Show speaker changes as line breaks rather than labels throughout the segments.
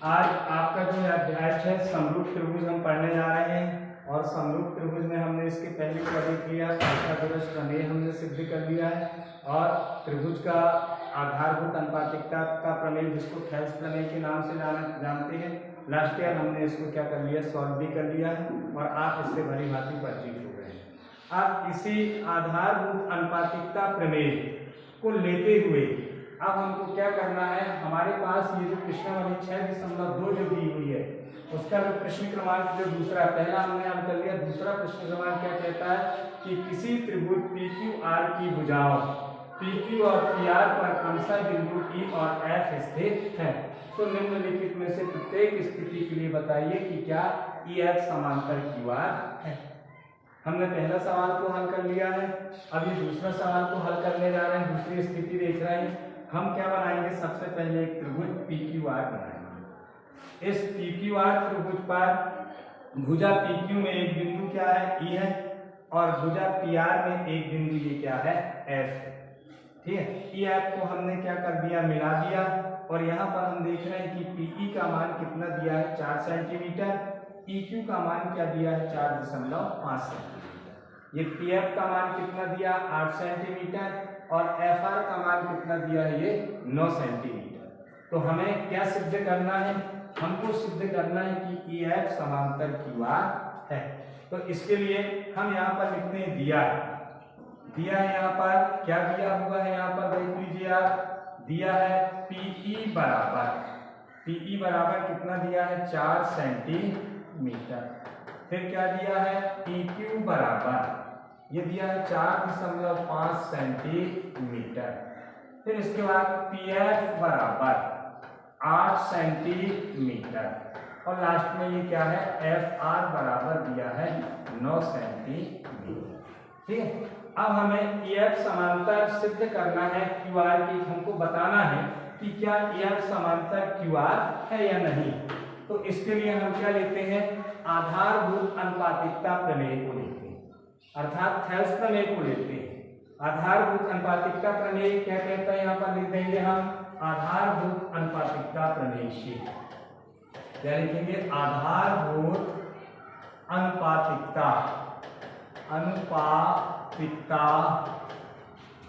आज आपका जो अध्याय है समरूप त्रिभुज हम पढ़ने जा रहे हैं और समरूप त्रिभुज में हमने इसके पहले क्या देख लिया, पाइथागोरस प्रमेय हमने सिद्ध कर लिया है और त्रिभुज का आधारभूत अनुपातिकता का प्रमेय जिसको थेल्स प्रमेय के नाम से जानते हैं, लास्ट ईयर हमने इसको क्या कर लिया, सॉल्व भी कर लिया है और आप इससे भली भांति परिचित हो गए हैं। अब इसी आधारभूत अनुपातिकता प्रमेय को लेते हुए अब हमको क्या करना है, हमारे पास ये जो प्रश्नावली 6.2 जो दी हुई है उसका जो प्रश्न क्रमांक जो दूसरा, पहला हमने हल कर लिया, दूसरा प्रश्न क्रमांक क्या कहता है कि किसी त्रिभुज PQR की भुजाओं PQ और PR पर क्रमशः बिंदु E और F स्थित है, तो निम्नलिखित में से प्रत्येक स्थिति के लिए बताइए कि क्या EF समांतर QR है। हमने पहला सवाल को हल कर लिया है, अभी दूसरा सवाल को हल करने जा रहे हैं, दूसरी स्थिति देख रहे हैं। हम क्या बनाएंगे, सबसे पहले एक त्रिभुज PQR बनाएंगे। इस PQR त्रिभुज पर भुजा PQ में एक बिंदु क्या है, E है और भुजा PR में एक बिंदु ये क्या है, F है। ठीक है, EF को हमने क्या कर दिया, मिला दिया और यहाँ पर हम देख रहे हैं कि PE का मान कितना दिया है, 4 सेंटीमीटर, EQ का मान क्या दिया है, 4.5 सेंटीमीटर। ये PF का मान कितना दिया, 8 सेंटीमीटर और FR का मान कितना दिया है, ये 9 सेंटीमीटर। तो हमें क्या सिद्ध करना है, हमको सिद्ध करना है कि EF समांतर QR है। तो इसके लिए हम यहाँ पर लिखते हैं दिया है यहाँ पर क्या दिया हुआ है, यहाँ पर देख लीजिए आप, दिया है PE बराबर कितना दिया है, 4 सेंटीमीटर। फिर क्या दिया है, PQ बराबर ये दिया है 4.5 सेंटीमीटर। फिर इसके बाद PF बराबर 8 सेंटीमीटर और लास्ट में ये क्या है, FR बराबर दिया है 9 सेंटीमीटर। ठीक है, अब हमें EF समांतर सिद्ध करना है QR की, हमको बताना है कि क्या EF समांतर QR है या नहीं। तो इसके लिए हम क्या लेते हैं, आधारभूत अनुपातिकता प्रमेय को लेते हैं, अर्थात थेल्स प्रमेय को लेते हैं। आधारभूत अनुपातिकता प्रमेय क्या कहता है, यहाँ पर लिख देंगे हम आधारभूत अनुपातिकता प्रमेय से, क्या लिखेंगे, आधारभूत अनुपातिकता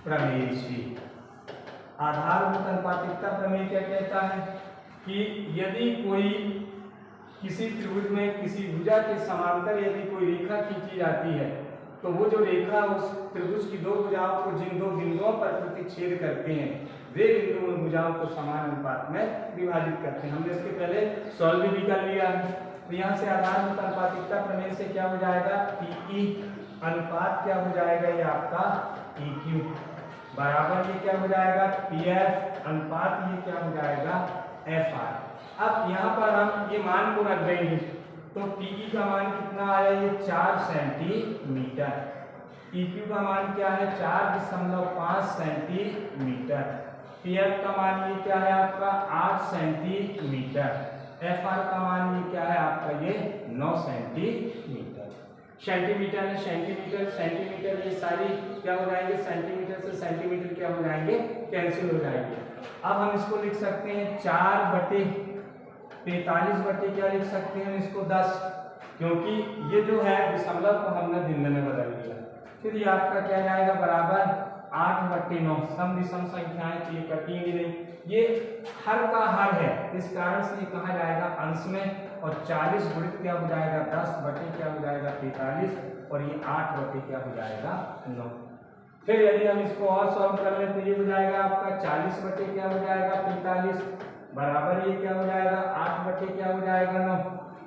प्रमेय से। आधारभूत अनुपातिकता प्रमेय क्या कहता है कि यदि कोई किसी त्रिभुज में किसी भुजा के समांतर यदि कोई रेखा खींची जाती है तो वो जो रेखा उस त्रिभुज की दो भुजाओं को जिन दो बिंदुओं पर प्रतिच्छेद करते हैं वे बिंदु उन भुजाओं को समान अनुपात में विभाजित करते हैं। हमने इसके पहले सॉल्व भी कर लिया है। तो यहाँ से आधारभूत अनुपातिकता प्रमेय से क्या हो जाएगा, PE अनुपात क्या हो जाएगा, ये आपका PQ बराबर ये क्या हो जाएगा, PF अनुपात ये क्या हो जाएगा, FR। अब यहाँ पर हम ये मान को रख देंगे तो PE का मान कितना आया, ये 4 सेंटीमीटर, EQ का मान क्या है, 4.5 सेंटीमीटर, PF का मान ये क्या है आपका 8 सेंटीमीटर, FR का मान ये क्या है आपका ये 9 सेंटीमीटर। सेंटीमीटर है, सेंटीमीटर ये सारी क्या हो जाएंगे, सेंटीमीटर से सेंटीमीटर क्या हो जाएंगे, कैंसिल हो जाएंगे। अब हम इसको लिख सकते हैं 4/45 बटे क्या लिख सकते हैं इसको 10, क्योंकि ये जो है दशमलव को हमने भिन्न में बदल दिया। फिर ये आपका क्या जाएगा, बराबर 8/9, सम विषम संख्याएं तो ये कटेंगी नहीं, ये हर का हर है, इस कारण से ये कहा जाएगा अंश में, और 40 गुणित क्या हो जाएगा 10 बटे क्या हो जाएगा 45 और ये 8 बटे क्या हो जाएगा 9। फिर यदि हम इसको और सॉल्व कर लें तो ये हो जाएगा आपका 40 बटे क्या हो जाएगा 45 बराबर ये क्या हो जाएगा 8 बटे क्या हो जाएगा 9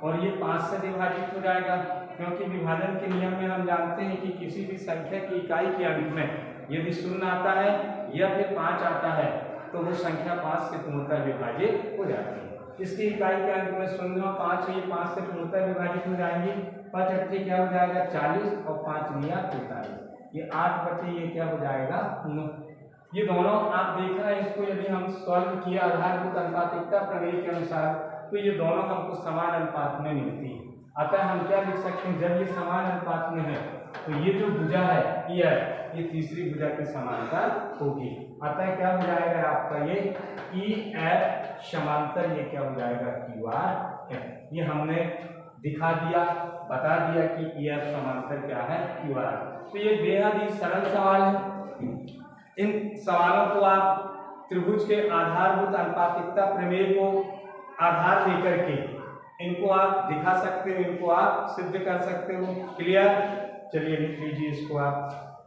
और ये 5 से विभाजित हो जाएगा, क्योंकि विभाजन के नियम में हम जानते हैं कि किसी भी संख्या की इकाई के अंक में यदि 0 आता है या फिर 5 आता है तो वो संख्या 5 से पूर्णतः विभाजित हो जाती है। इसकी इकाई के अंक में 0 और 5 ये 5 से पूर्णतः विभाजित हो जाएंगी, 5 अट्ठे क्या हो जाएगा 40 और 5 निया 45, ये 8 बटे ये क्या हो जाएगा 9। ये दोनों आप देख रहे हैं, इसको यदि हम सॉल्व किया आधारभूत अनुपातिकता प्रमेय के अनुसार तो ये दोनों हमको समान अनुपात में मिलती है। अतः हम क्या लिख सकते हैं, जब ये समान अनुपात में है तो ये जो भुजा है ईयर, ये तीसरी भुजा के समांतर होगी। अतः क्या हो जाएगा आपका ये ई एफ समांतर, ये क्या हो जाएगा क्यू आर है। ये हमने दिखा दिया, बता दिया कि ई एफ समांतर क्या है क्यू आर। तो ये बेहद ही सरल सवाल है। इन सवालों को आप त्रिभुज के आधारभूत अनुपातिकता प्रमेय को आधार लेकर के इनको आप दिखा सकते हो, इनको आप सिद्ध कर सकते हो। क्लियर? चलिए लिख लीजिए इसको आप।